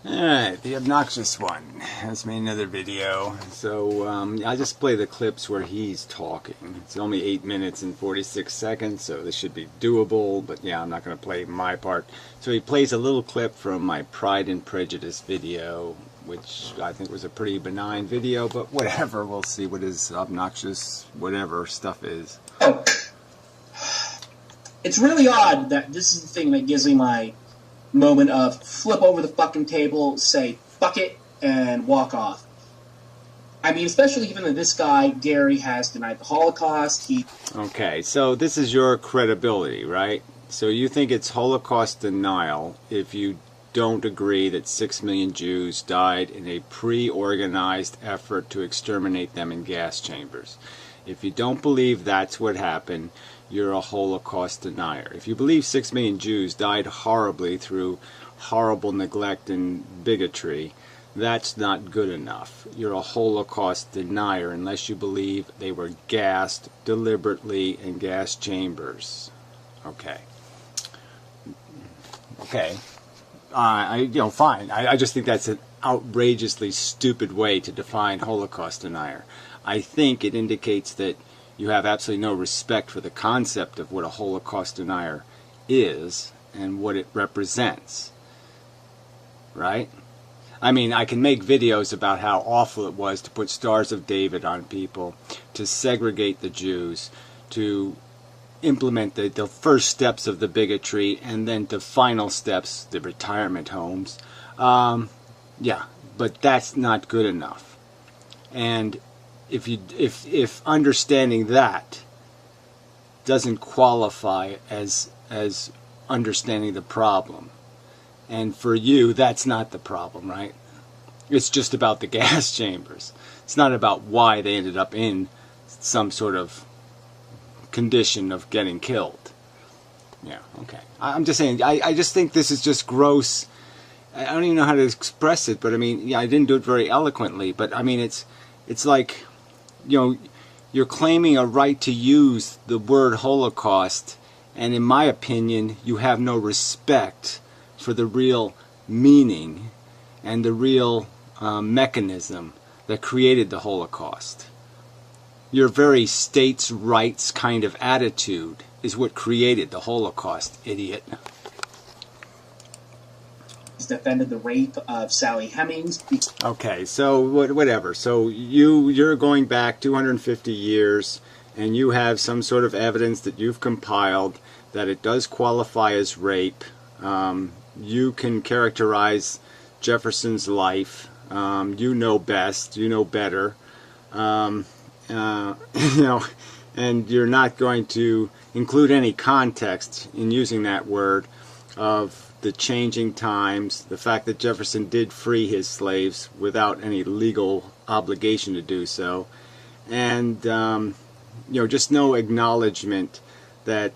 Alright, the obnoxious one has made another video. So I just play the clips where he's talking. It's only 8 minutes and 46 seconds, so this should be doable, but yeah, I'm not going to play my part. So he plays a little clip from my Pride and Prejudice video, which I think was a pretty benign video, but whatever, we'll see what his obnoxious whatever stuff is. Oh. It's really odd that this is the thing that gives me my moment of flip over the fucking table, say fuck it, and walk off. I mean, especially given that this guy, Gary, has denied the Holocaust. Okay, so this is your credibility, right? So you think it's Holocaust denial if you don't agree that 6 million Jews died in a pre-organized effort to exterminate them in gas chambers. If you don't believe that's what happened, you're a Holocaust denier. If you believe 6 million Jews died horribly through horrible neglect and bigotry, that's not good enough. You're a Holocaust denier unless you believe they were gassed deliberately in gas chambers. Okay. Okay. Fine. I just think that's an outrageously stupid way to define Holocaust denier. I think it indicates that you have absolutely no respect for the concept of what a Holocaust denier is and what it represents. Right? I mean, I can make videos about how awful it was to put Stars of David on people, to segregate the Jews, to implement the first steps of the bigotry, and then the final steps, the retirement homes. Yeah, but that's not good enough. And if understanding that doesn't qualify as understanding the problem, and for you that's not the problem, right? It's just about the gas chambers. It's not about why they ended up in some sort of condition of getting killed. Yeah, okay. I'm just saying, I just think this is just gross. I don't even know how to express it, but I mean, yeah, I didn't do it very eloquently, but I mean, it's like, you know, you're claiming a right to use the word Holocaust, and in my opinion, you have no respect for the real meaning and the real mechanism that created the Holocaust. Your very states' rights kind of attitude is what created the Holocaust, idiot. Defended the rape of Sally Hemings. Okay, so whatever. So you're going back 250 years, and you have some sort of evidence that you've compiled that it does qualify as rape. You can characterize Jefferson's life. You know best. You know better. And you're not going to include any context in using that word of the changing times, the fact that Jefferson did free his slaves without any legal obligation to do so, and just no acknowledgement that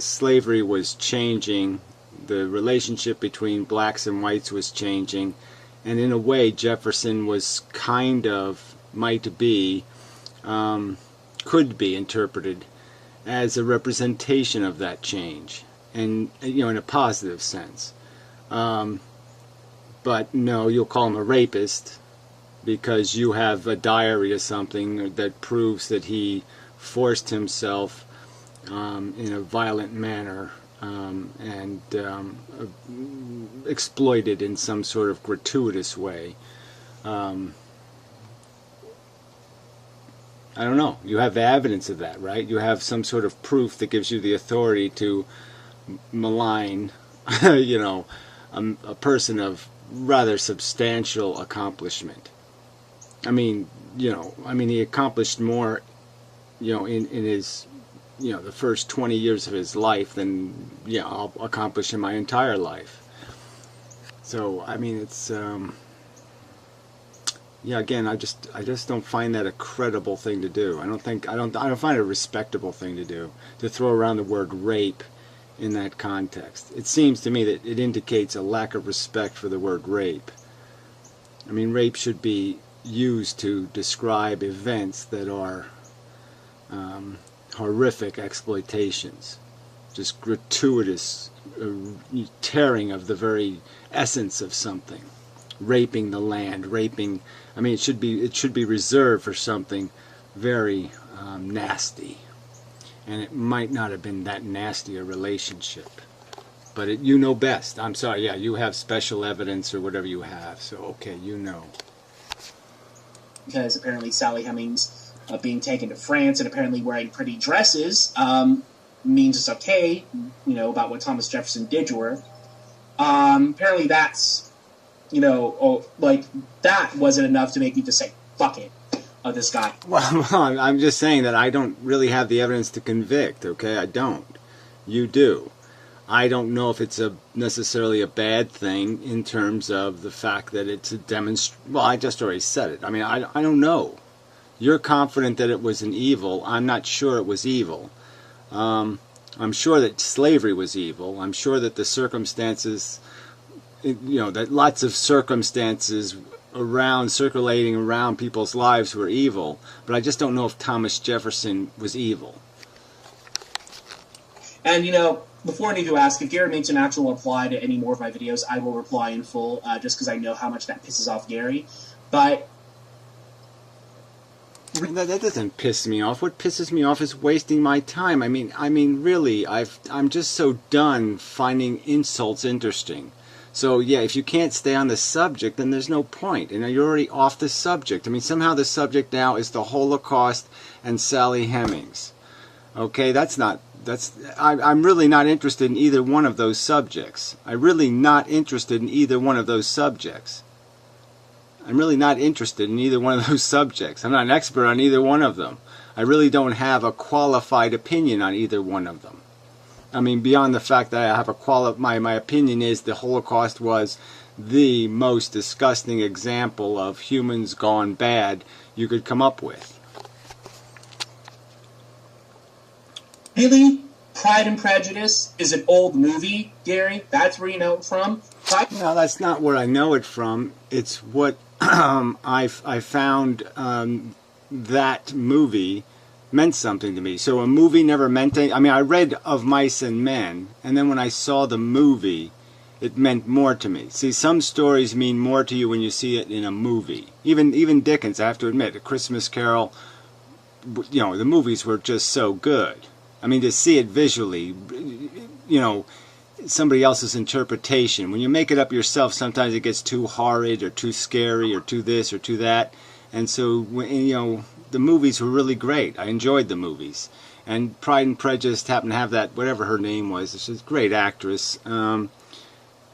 slavery was changing, the relationship between blacks and whites was changing, and in a way Jefferson was could be interpreted as a representation of that change. And, in a positive sense. But no, you'll call him a rapist because you have a diary or something that proves that he forced himself in a violent manner and exploited in some sort of gratuitous way. I don't know. You have evidence of that, right? You have some sort of proof that gives you the authority to malign, a person of rather substantial accomplishment. I mean, he accomplished more, in his, the first 20 years of his life than, I'll accomplish in my entire life. So, I mean, it's, again, I just don't find that a credible thing to do. I don't find it a respectable thing to do, to throw around the word rape in that context. It seems to me that it indicates a lack of respect for the word rape. I mean, rape should be used to describe events that are horrific exploitations, just gratuitous tearing of the very essence of something. raping the land, raping. I mean, it should be reserved for something very nasty, and it might not have been that nasty a relationship. But you know best. I'm sorry. Yeah, you have special evidence or whatever you have. So okay, you know. Because apparently Sally Hemings being taken to France and apparently wearing pretty dresses means it's okay. You know about what Thomas Jefferson did to her. Apparently that's, like that wasn't enough to make me just say fuck it of this guy. Well, I'm just saying that I don't really have the evidence to convict. Okay, I don't. You do. I don't know if it's necessarily a bad thing in terms of the fact that it's a Well, I just already said it. I mean, I don't know. You're confident that it was an evil. I'm not sure it was evil. I'm sure that slavery was evil. I'm sure that the circumstances, that lots of circumstances circulating around people's lives were evil. But I just don't know if Thomas Jefferson was evil. And, before I need to ask, if Gary makes an actual reply to any more of my videos, I will reply in full, just because I know how much that pisses off Gary. But that doesn't piss me off. What pisses me off is wasting my time. I mean, really, I'm just so done finding insults interesting. So yeah, if you can't stay on the subject, then there's no point. You're already off the subject. I mean, somehow the subject now is the Holocaust and Sally Hemings. Okay, I'm really not interested in either one of those subjects. I'm really not interested in either one of those subjects. I'm not an expert on either one of them. I really don't have a qualified opinion on either one of them. I mean, beyond the fact that I have my opinion is the Holocaust was the most disgusting example of humans gone bad you could come up with. Really? Pride and Prejudice is an old movie, Gary? That's where you know it from? No, that's not where I know it from. It's what I found that movie meant something to me. So a movie never meant anything. I mean, I read Of Mice and Men, and then when I saw the movie, it meant more to me. See, some stories mean more to you when you see it in a movie. Even Dickens, I have to admit, A Christmas Carol, the movies were just so good. I mean, to see it visually, somebody else's interpretation. When you make it up yourself, sometimes it gets too horrid or too scary or too this or too that. And so, the movies were really great. I enjoyed the movies. And Pride and Prejudice happened to have that, whatever her name was. She's a great actress. And,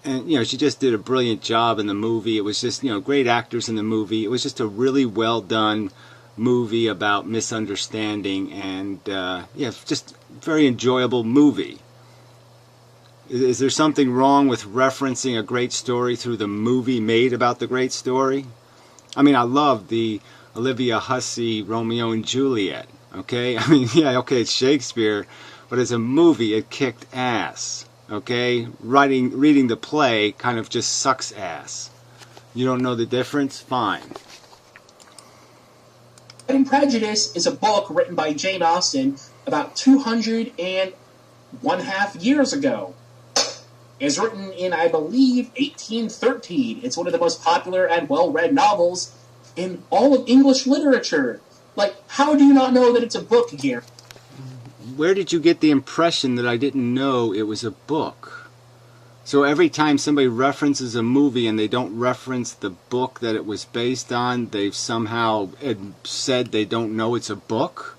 she just did a brilliant job in the movie. It was just, great actors in the movie. It was just a really well done movie about misunderstanding and, just very enjoyable movie. Is there something wrong with referencing a great story through the movie made about the great story? I mean, I love the Olivia Hussey Romeo and Juliet, okay? I mean, yeah, okay, it's Shakespeare, but as a movie, it kicked ass, okay? Reading the play kind of just sucks ass. You don't know the difference? Fine. Pride and Prejudice is a book written by Jane Austen about 201.5 years ago. It's written in, I believe, 1813. It's one of the most popular and well-read novels in all of English literature. Like, how do you not know that it's a book, Gary? Where did you get the impression that I didn't know it was a book? So every time somebody references a movie and they don't reference the book that it was based on, they've somehow said they don't know it's a book?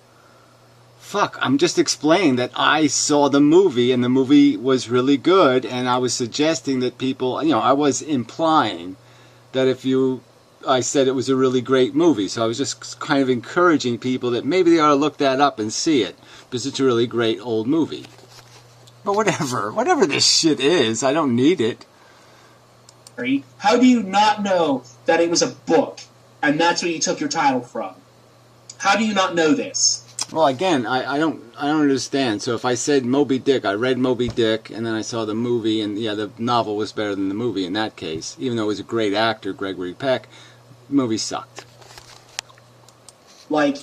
Fuck, I'm just explaining that I saw the movie and the movie was really good, and I was suggesting that people, I was implying that I said it was a really great movie, so I was just kind of encouraging people that maybe they ought to look that up and see it, because it's a really great old movie. But whatever this shit is, I don't need it. How do you not know that it was a book, and that's where you took your title from? How do you not know this? Well, again, I don't understand. So if I said Moby Dick, I read Moby Dick, and then I saw the movie, and yeah, the novel was better than the movie in that case. Even though it was a great actor, Gregory Peck, the movie sucked. Like,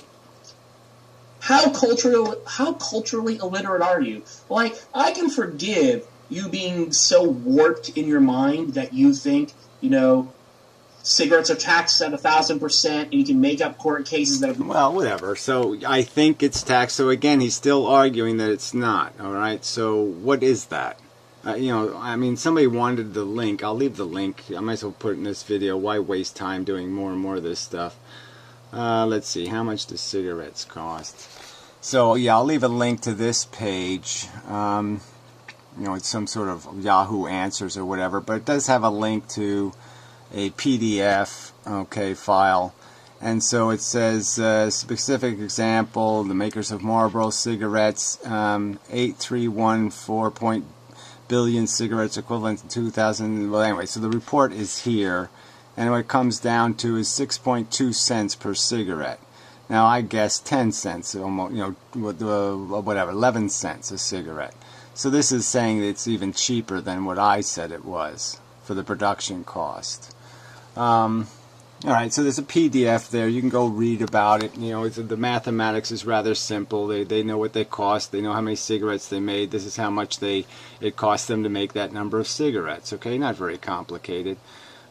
how culturally illiterate are you? Like, I can forgive you being so warped in your mind that you think, cigarettes are taxed at 1,000%, and you can make up court cases that have... Well, whatever. So I think it's taxed. So again, he's still arguing that it's not. All right. So what is that? You know, I mean, somebody wanted the link. I'll leave the link. I might as well put it in this video. Why waste time doing more and more of this stuff? Let's see. How much do cigarettes cost? So yeah, I'll leave a link to this page. You know, it's some sort of Yahoo Answers or whatever, but it does have a link to a PDF, okay, file. And so it says, specific example, the makers of Marlboro cigarettes, 8314 billion cigarettes equivalent to 2,000. Well, anyway, so the report is here, and what it comes down to is 6.2 cents per cigarette. Now, I guess 10 cents, almost, you know, whatever, 11 cents a cigarette. So this is saying that it's even cheaper than what I said it was for the production cost. Alright, so there's a PDF there. You can go read about it. You know, the mathematics is rather simple. They know what they cost. They know how many cigarettes they made. This is how much it cost them to make that number of cigarettes. Okay, not very complicated.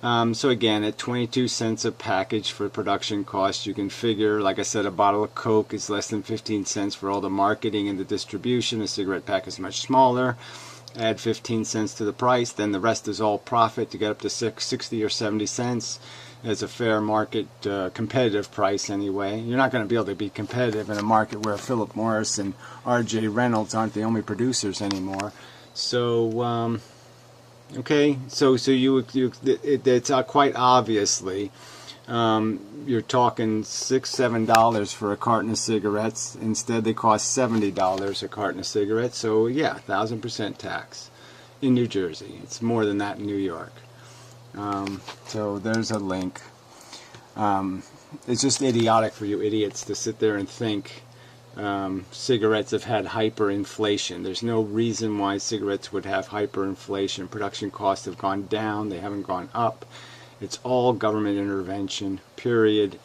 So again, at 22 cents a package for production costs, you can figure, like I said, a bottle of Coke is less than 15 cents for all the marketing and the distribution. A cigarette pack is much smaller. Add 15 cents to the price, then the rest is all profit to get up to 60 or 70 cents. It's a fair market, competitive price anyway. You're not going to be able to be competitive in a market where Philip Morris and R.J. Reynolds aren't the only producers anymore. So, okay, so it's quite obviously you're talking $6-7 for a carton of cigarettes. Instead, they cost $70 a carton of cigarettes. So yeah, 1,000% tax in New Jersey. It's more than that in New York. So there's a link. It's just idiotic for you idiots to sit there and think cigarettes have had hyperinflation. There's no reason why cigarettes would have hyperinflation. Production costs have gone down. They haven't gone up. It's all government intervention, period.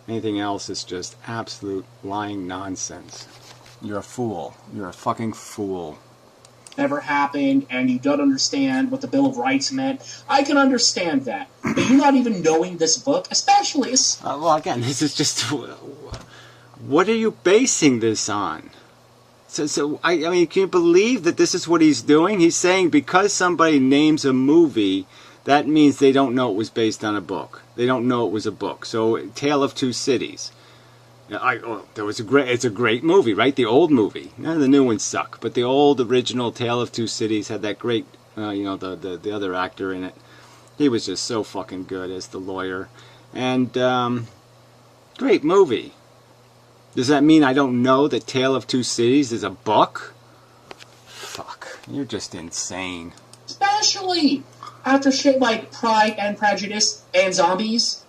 Anything else is just absolute lying nonsense. You're a fool. You're a fucking fool. Never happened, and you don't understand what the Bill of Rights meant. I can understand that. But you not even knowing this book, especially... well, again, this is just... What are you basing this on? I mean, can you believe that this is what he's doing? He's saying because somebody names a movie, that means they don't know it was based on a book. They don't know it was a book. So, Tale of Two Cities. It's a great movie, right? The old movie. None of the new ones suck, but the old original Tale of Two Cities had that great, you know, the other actor in it. He was just so fucking good as the lawyer. And, great movie. Does that mean I don't know that Tale of Two Cities is a book? Fuck. You're just insane. Especially after shit like Pride and Prejudice and Zombies.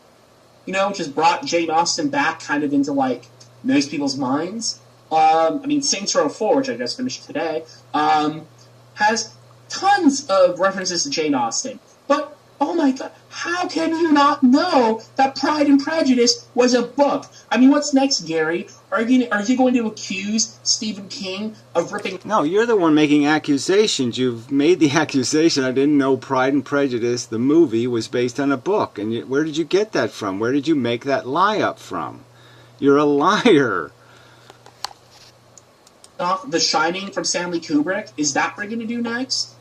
You know, which has brought Jane Austen back kind of into, like, most people's minds. I mean, Saints Row 4, which I just finished today, has tons of references to Jane Austen. But, oh my god, how can you not know that Pride and Prejudice was a book? I mean, what's next, Gary? Are you going to accuse Stephen King of ripping... No, you're the one making accusations. You've made the accusation. I didn't know Pride and Prejudice, the movie, was based on a book. And where did you get that from? Where did you make that lie up from? You're a liar. The Shining from Stanley Kubrick? Is that what you're going to do next?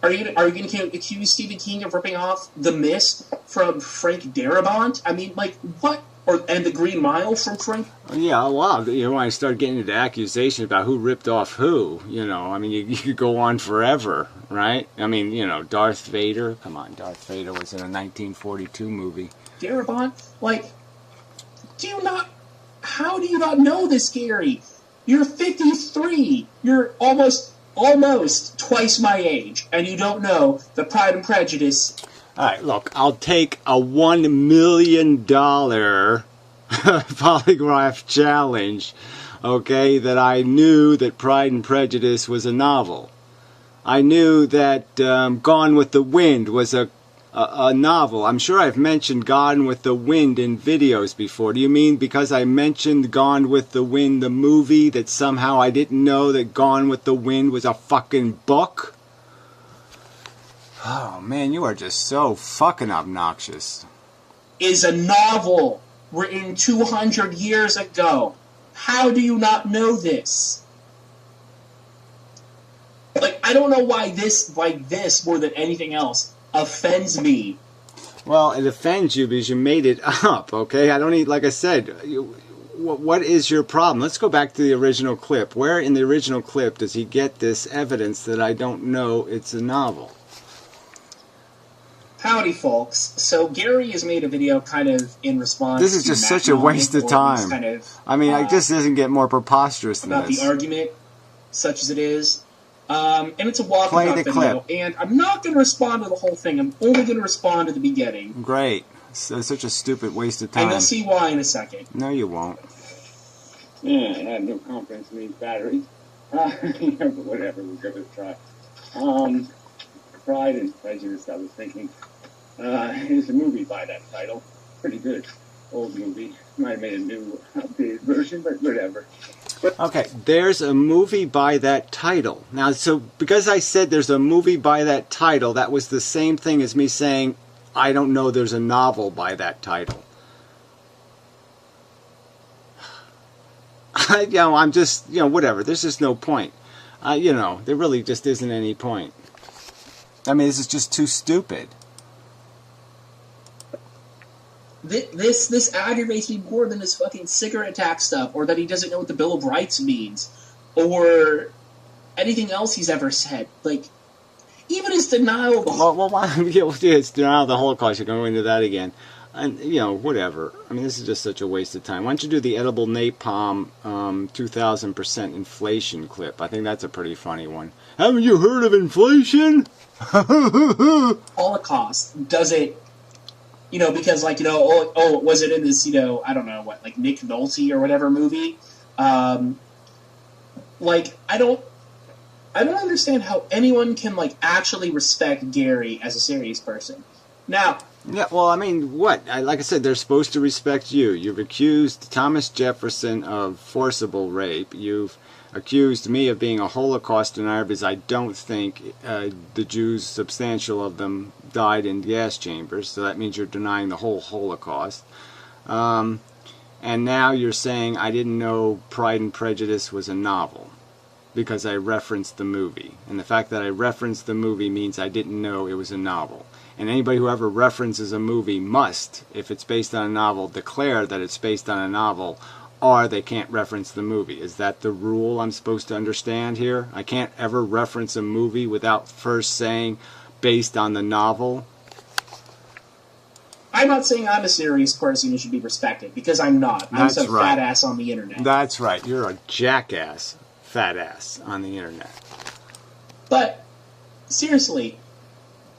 Are you going to accuse Stephen King of ripping off The Mist from Frank Darabont? I mean, like, what? And The Green Mile from Frank? Yeah, wow. You know, when I start getting into accusations about who ripped off who, you know, I mean, you could go on forever, right? I mean, you know, Darth Vader. Come on, Darth Vader was in a 1942 movie. Darabont? Like, how do you not know this, Gary? You're 53. You're almost twice my age, and you don't know the Pride and Prejudice. All right, look, I'll take a $1 million polygraph challenge, okay, that I knew that Pride and Prejudice was a novel. I knew that Gone with the Wind was a novel. I'm sure I've mentioned Gone with the Wind in videos before. Do you mean because I mentioned Gone with the Wind, the movie, that somehow I didn't know that Gone with the Wind was a fucking book? Oh, man, you are just so fucking obnoxious. is a novel written 200 years ago. How do you not know this? Like, I don't know why this more than anything else offends me. Well, it offends you because you made it up, okay? I don't need, like I said, what is your problem? Let's go back to the original clip. Where in the original clip does he get this evidence that I don't know it's a novel? Howdy, folks. So Gary has made a video kind of in response to This is just such a waste of time. Kind of, I mean, it just doesn't get more preposterous than this. About the argument, such as it is. And it's a walkabout video. Clip. And I'm not going to respond to the whole thing. I'm only going to respond to the beginning. Great. So, such a stupid waste of time. And you'll see why in a second. No, you won't. Yeah, I have no confidence in these batteries. Yeah, but whatever, we'll give it a try. Pride and Prejudice, I was thinking. There's a movie by that title. Pretty good. Old movie. Might have made a new updated version, but whatever. Okay, there's a movie by that title. Now, so because I said there's a movie by that title, that was the same thing as me saying I don't know there's a novel by that title. I'm just, whatever. There's just no point. There really just isn't any point. I mean, this is just too stupid. This aggravates me more than his fucking cigarette tax stuff, or that he doesn't know what the Bill of Rights means, or anything else he's ever said. Like, even his denial of the it's denial of the Holocaust. You're going into that again. And, whatever. I mean, this is just such a waste of time. Why don't you do the edible napalm 2,000% inflation clip? I think that's a pretty funny one. Haven't you heard of inflation? Holocaust does it, because was it in this, I don't know what, like Nick Nolte or whatever movie? I don't understand how anyone can actually respect Gary as a serious person. Now. Yeah, well, I mean, what? Like I said, they're supposed to respect you. You've accused Thomas Jefferson of forcible rape. You've accused me of being a Holocaust denier because I don't think the Jews, substantial of them, died in gas chambers. So that means you're denying the whole Holocaust. And now you're saying I didn't know Pride and Prejudice was a novel because I referenced the movie. And the fact that I referenced the movie means I didn't know it was a novel. And anybody who ever references a movie must, if it's based on a novel, declare that it's based on a novel, or they can't reference the movie. Is that the rule I'm supposed to understand here? I can't ever reference a movie without first saying based on the novel? I'm not saying I'm a serious person who should be respected, because I'm not. I'm some fat ass on the internet. That's right. You're a jackass fat ass on the internet. But, seriously,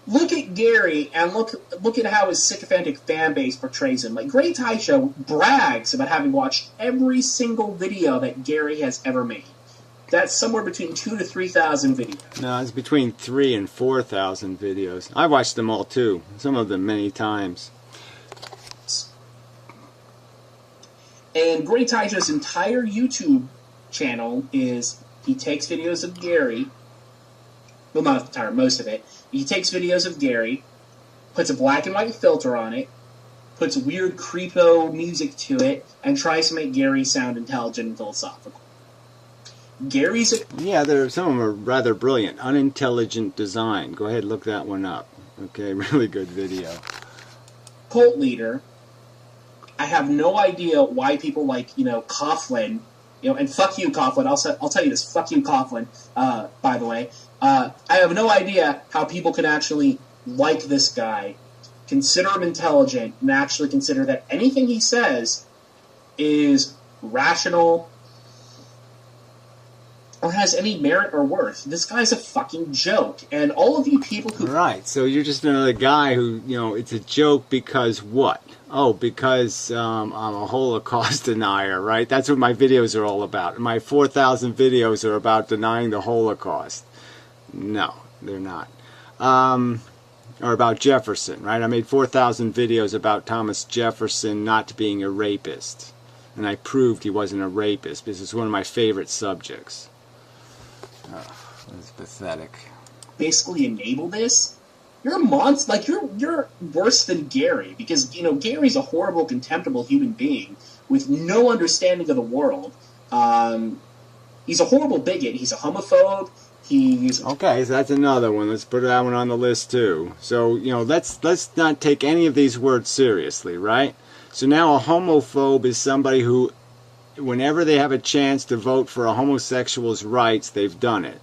look at Gary and look at how his sycophantic fan base portrays him. Like, Great Tie Show brags about having watched every single video that Gary has ever made. That's somewhere between 2,000 to 3,000 videos. No, it's between 3,000 and 4,000 videos. I watched them all too. Some of them many times. And Great Tie Show's entire YouTube channel is he takes videos of Gary. Well, not entire, most of it. He takes videos of Gary, puts a black and white filter on it, puts weird creepo music to it, and tries to make Gary sound intelligent and philosophical. Gary's yeah, some of them are rather brilliant. Unintelligent design. Go ahead, look that one up. Okay, really good video. Cult leader. I have no idea why people like, Coughlin, and fuck you, Coughlin. I'll tell you this, fuck you, Coughlin, by the way. I have no idea how people can actually like this guy, consider him intelligent, and actually consider that anything he says is rational or has any merit or worth. This guy's a fucking joke. And all of you people who... Right, so you're just another guy who, it's a joke because what? Oh, because I'm a Holocaust denier, right? That's what my videos are all about. My 4,000 videos are about denying the Holocaust. No, they're not. Or about Jefferson, right? I made 4,000 videos about Thomas Jefferson not being a rapist. And I proved he wasn't a rapist because it's one of my favorite subjects. Oh, that's pathetic. Basically enable this. you're a monster. Like, you're worse than Gary, because, you know, Gary's a horrible, contemptible human being with no understanding of the world. He's a horrible bigot. He's a homophobe. He's... Okay, so that's another one. Let's put that one on the list, too. So, you know, let's not take any of these words seriously, right? So now a homophobe is somebody who, whenever they have a chance to vote for a homosexual's rights, they've done it.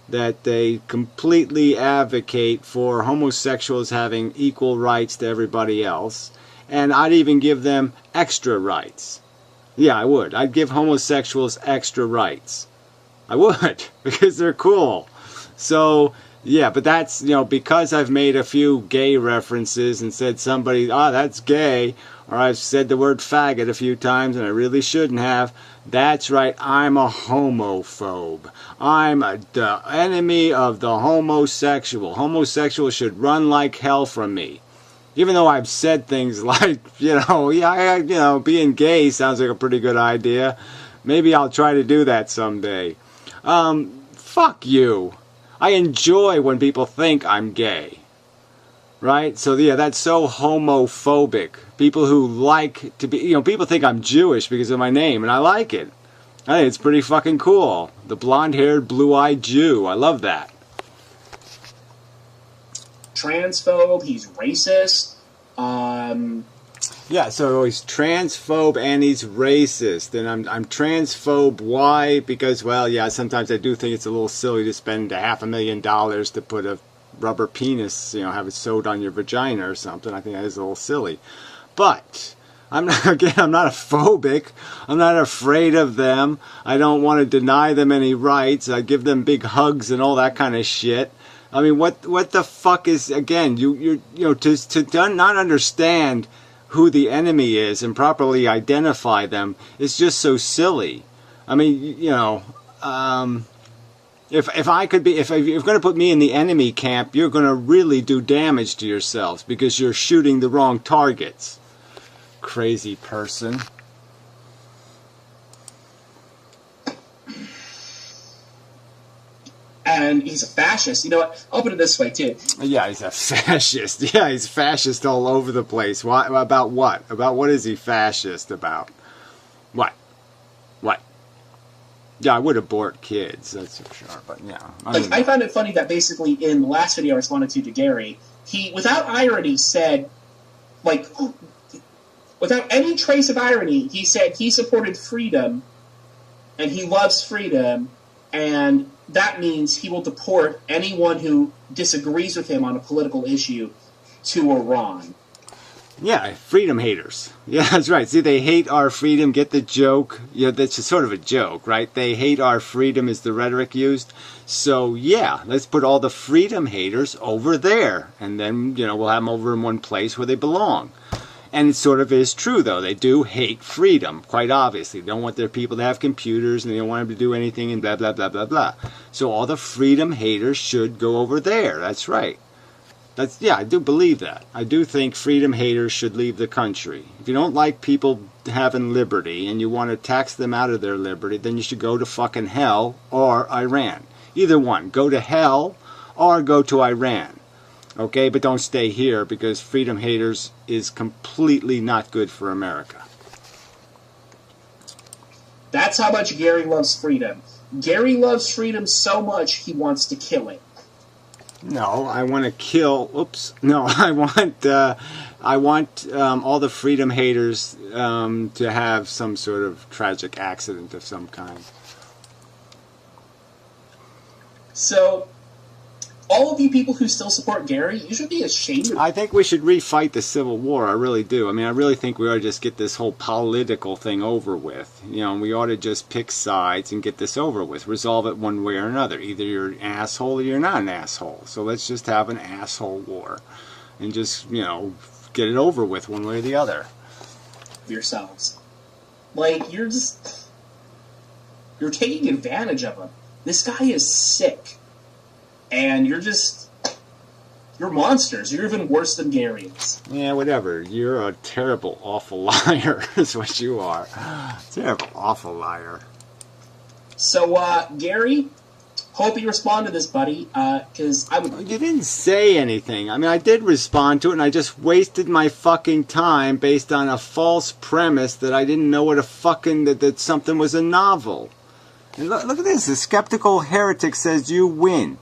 That they completely advocate for homosexuals having equal rights to everybody else. And I'd even give them extra rights. Yeah, I would. I'd give homosexuals extra rights. I would, because they're cool. So, yeah, but that's, you know, because I've made a few gay references and said somebody, that's gay, or I've said the word faggot a few times and I really shouldn't have. That's right, I'm a homophobe. I'm the enemy of the homosexual. Homosexuals should run like hell from me. Even though I've said things like, being gay sounds like a pretty good idea. Maybe I'll try to do that someday. Fuck you. I enjoy when people think I'm gay. Right? So, yeah, that's so homophobic. People who like to be, people think I'm Jewish because of my name, and I like it. I think it's pretty fucking cool. The blonde-haired, blue-eyed Jew. I love that. Transphobe, he's racist. Yeah, so he's transphobe and he's racist. And I'm transphobe. Why? Because, well, yeah, sometimes I do think it's a little silly to spend $500,000 to put a rubber penis, have it sewed on your vagina or something. I think that is a little silly. But I'm not a phobic. I'm not afraid of them. I don't want to deny them any rights. I give them big hugs and all that kind of shit. I mean, what the fuck is, again, to not understand who the enemy is and properly identify them is just so silly. I mean, if you're going to put me in the enemy camp, you're going to really do damage to yourselves because you're shooting the wrong targets. Crazy person. And he's a fascist. You know what? I'll put it this way, too. Yeah, he's a fascist. Yeah, he's fascist all over the place. Why, about what? About what is he fascist about? What? Yeah, I would abort kids, that's for sure, but yeah. I found it funny that basically in the last video I responded to Gary, he, without irony, said, without any trace of irony, he said he supported freedom, and he loves freedom, and that means he will deport anyone who disagrees with him on a political issue to Iran. Yeah, freedom haters. Yeah, that's right. See, they hate our freedom. Get the joke? Yeah, that's just sort of a joke, right? They hate our freedom is the rhetoric used. So, yeah, let's put all the freedom haters over there. And then, we'll have them over in one place where they belong. And it sort of is true, though. They do hate freedom, quite obviously. They don't want their people to have computers, and they don't want them to do anything, and blah, blah, blah, blah, blah. So all the freedom haters should go over there. That's right. I do believe that. I do think freedom haters should leave the country. If you don't like people having liberty, and you want to tax them out of their liberty, then you should go to fucking hell or Iran. Either one. Go to hell or go to Iran. Okay, but don't stay here because freedom haters is completely not good for America. That's how much Gary loves freedom. Gary loves freedom so much he wants to kill it. No, I want to kill. Oops. No, I want all the freedom haters to have some sort of tragic accident of some kind. So, all of you people who still support Gary, you should be ashamed of I think we should refight the Civil War. I really do. I mean, I really think we ought to just get this whole political thing over with. We ought to just pick sides and get this over with. Resolve it one way or another. Either you're an asshole or you're not an asshole. So let's just have an asshole war. And just, get it over with one way or the other. yourselves. You're taking advantage of him. This guy is sick. And you're monsters. You're even worse than Gary is. Yeah, whatever. You're a terrible, awful liar, is what you are. Terrible, awful liar. So, Gary, hope you respond to this, buddy, because I would... You didn't say anything. I mean, I did respond to it, and I just wasted my fucking time based on a false premise that I didn't know what a fucking... that something was a novel. And look at this. The Skeptical Heretic says you win.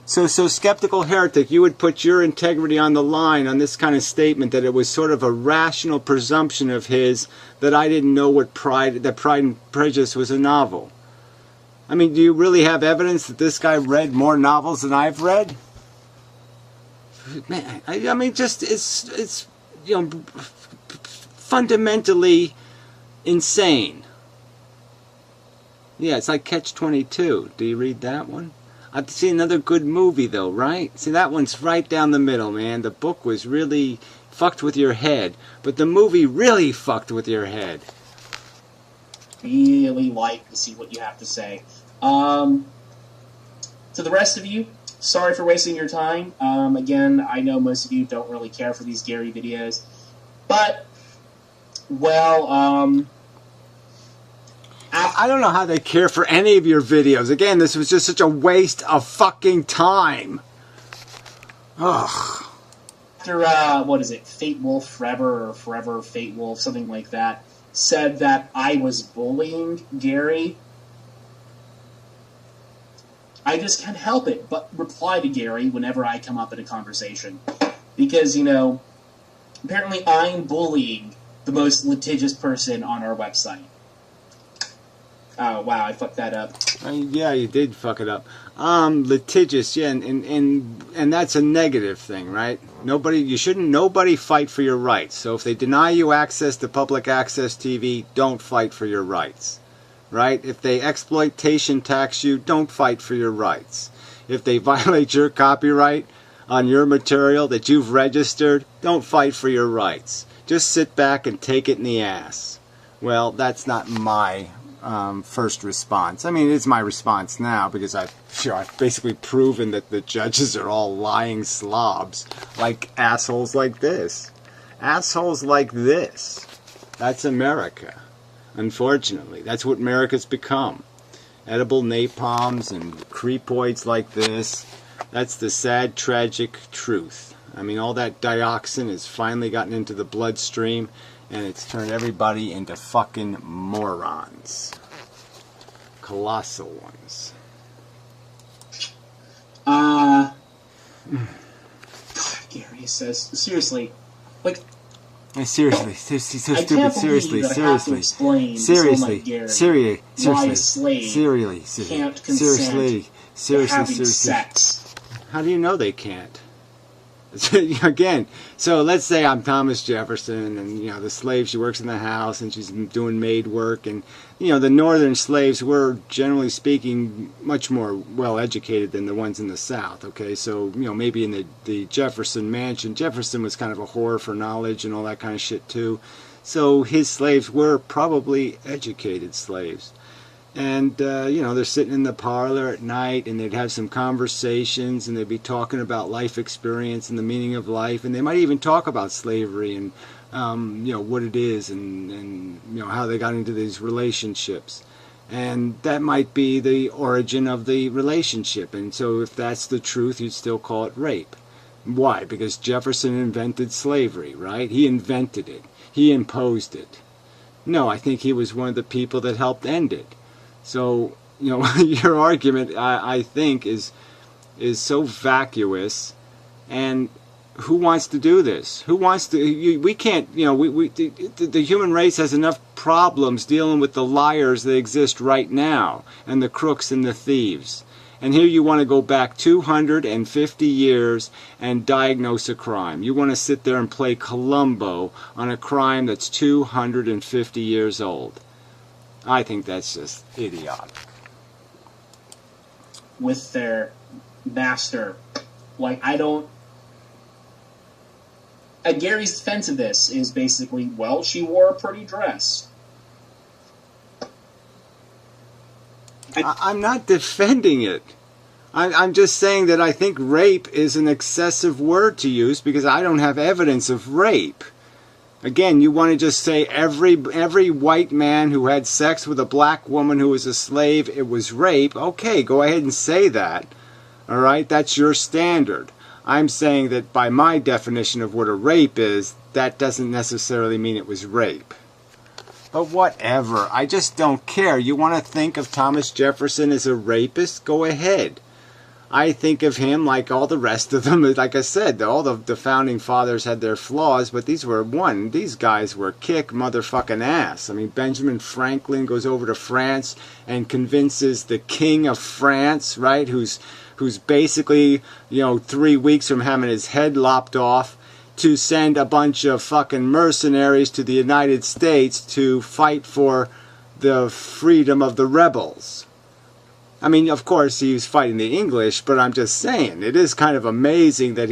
So Skeptical Heretic, you would put your integrity on the line on this kind of statement that it was sort of a rational presumption of his that I didn't know that Pride and Prejudice was a novel. I mean, do you really have evidence that this guy read more novels than I've read? Man, I mean, just it's you know, fundamentally insane. Yeah, it's like Catch-22. Do you read that one? I've seen another good movie, though, right? See, that one's right down the middle, man. The book was really fucked with your head, but the movie really fucked with your head. Really like to see what you have to say. To the rest of you, sorry for wasting your time. Again, I know most of you don't really care for these Gary videos, but, well, I don't know how they care for any of your videos. Again, this was just such a waste of fucking time. Ugh. After, what is it, Fate Wolf Forever, or Forever Fate Wolf, something like that, said that I was bullying Gary, I just can't help it but reply to Gary whenever I come up in a conversation. Because, you know, apparently I'm bullying the most litigious person on our website. Oh, wow, I fucked that up. Yeah, you did fuck it up. Litigious, yeah, and that's a negative thing, right? Nobody fight for your rights. So if they deny you access to public access TV, don't fight for your rights, right? If they exploitation tax you, don't fight for your rights. If they violate your copyright on your material that you've registered, don't fight for your rights. Just sit back and take it in the ass. Well, that's not my first response. I mean, it's my response now because I've basically proven that the judges are all lying slobs, like assholes like this. Assholes like this. That's America. Unfortunately, that's what America's become. Edible napalms and creepoids like this. That's the sad, tragic truth. I mean, all that dioxin has finally gotten into the bloodstream, and it's turned everybody into fucking morons. Colossal ones. Gary says, seriously, like, Seriously, so I stupid. can't Seriously, believe that I have to explain to someone like Gary why a slave can't consent to having sex. How do you know they can't? Again, so let's say I'm Thomas Jefferson, and you know the slave, she works in the house and she's doing maid work, and you know the northern slaves were generally speaking much more well educated than the ones in the South. Okay, so you know maybe in the Jefferson mansion, Jefferson was kind of a whore for knowledge and all that kind of shit too. So his slaves were probably educated slaves. And, you know, they're sitting in the parlor at night and they'd have some conversations and they'd be talking about life experience and the meaning of life. And they might even talk about slavery and, you know, what it is and, you know, how they got into these relationships. And that might be the origin of the relationship. And so if that's the truth, you'd still call it rape. Why? Because Jefferson invented slavery, right? He invented it. He imposed it. No, I think he was one of the people that helped end it. So, you know, your argument, I think, is so vacuous. And who wants to do this? Who wants to? We can't, you know, the human race has enough problems dealing with the liars that exist right now, and the crooks and the thieves. And here you want to go back 250 years and diagnose a crime. You want to sit there and play Columbo on a crime that's 250 years old. I think that's just idiotic. With their master. Like, I don't... Gary's defense of this is basically, well, she wore a pretty dress. I'm not defending it. I'm just saying that I think rape is an excessive word to use because I don't have evidence of rape. Again, you want to just say every white man who had sex with a black woman who was a slave, it was rape. Okay, go ahead and say that. All right, that's your standard. I'm saying that by my definition of what a rape is, that doesn't necessarily mean it was rape. But whatever, I just don't care. You want to think of Thomas Jefferson as a rapist? Go ahead. I think of him like all the rest of them. Like I said, all the founding fathers had their flaws, but these guys were kick motherfucking ass. I mean, Benjamin Franklin goes over to France and convinces the king of France, right, who's basically, 3 weeks from having his head lopped off, to send a bunch of fucking mercenaries to the United States to fight for the freedom of the rebels. I mean, of course, he was fighting the English, but I'm just saying, it is kind of amazing that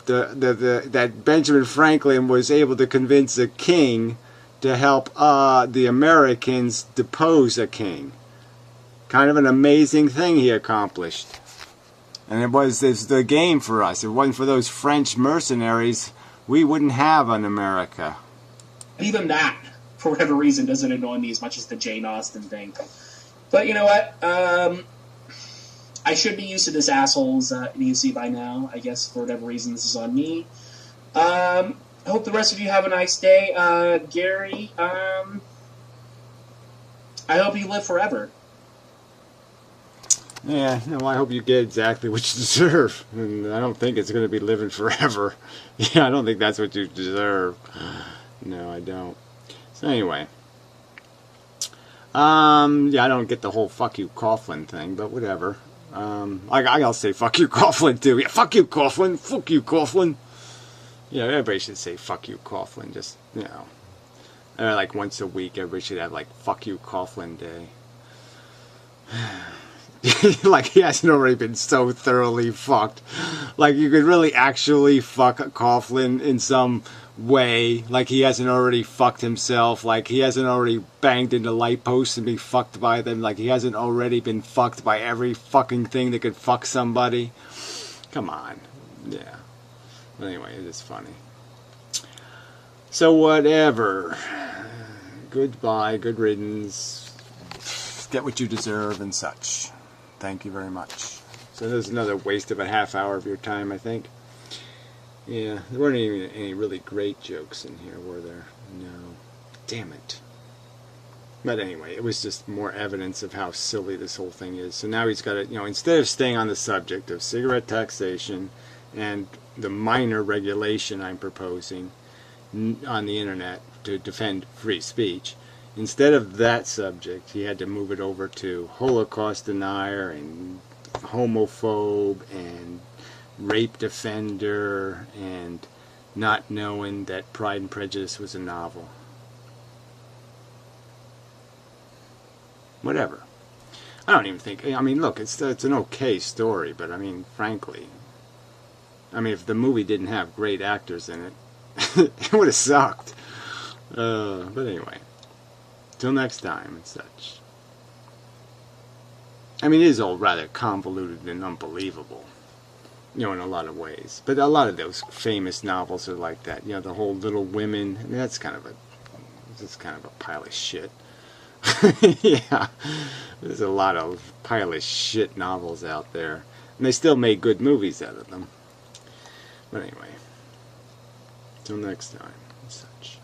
that Benjamin Franklin was able to convince a king to help the Americans depose a king. Kind of an amazing thing he accomplished. And it's the game for us. If it wasn't for those French mercenaries, we wouldn't have an America. Even that, for whatever reason, doesn't annoy me as much as the Jane Austen thing. But you know what? I should be used to this asshole's idiocy by now. I guess for whatever reason, this is on me. I hope the rest of you have a nice day. Gary, I hope you live forever. Yeah, no, I hope you get exactly what you deserve. And I don't think it's going to be living forever. Yeah, I don't think that's what you deserve. No, I don't. So anyway. Yeah, I don't get the whole fuck you Coughlin thing, but whatever. I'll say fuck you Coughlin too. Yeah, fuck you Coughlin. Fuck you Coughlin. Yeah, everybody should say fuck you Coughlin. Just, like once a week, everybody should have like fuck you Coughlin day. Like he hasn't already been so thoroughly fucked. Like you could really actually fuck Coughlin in some way. Like he hasn't already fucked himself. Like he hasn't already banged into light posts and been fucked by them. Like he hasn't already been fucked by every fucking thing that could fuck somebody. Come on. Yeah. But anyway, it is funny. So whatever. Goodbye. Good riddance. Get what you deserve and such. Thank you very much. So there's another waste of a half hour of your time, I think. Yeah, there weren't even any really great jokes in here, were there? No. Damn it. But anyway, it was just more evidence of how silly this whole thing is. So now he's got to, instead of staying on the subject of cigarette taxation and the minor regulation I'm proposing on the internet to defend free speech, instead of that subject, he had to move it over to Holocaust denier and homophobe and rape defender and not knowing that Pride and Prejudice was a novel. Whatever. I don't even think, look, it's an okay story, but frankly, if the movie didn't have great actors in it, it would have sucked. But anyway. Till next time and such. It is all rather convoluted and unbelievable, in a lot of ways. But a lot of those famous novels are like that. The whole Little Women. That's kind of a pile of shit. Yeah, there's a lot of pile of shit novels out there, and they still make good movies out of them. But anyway, till next time and such.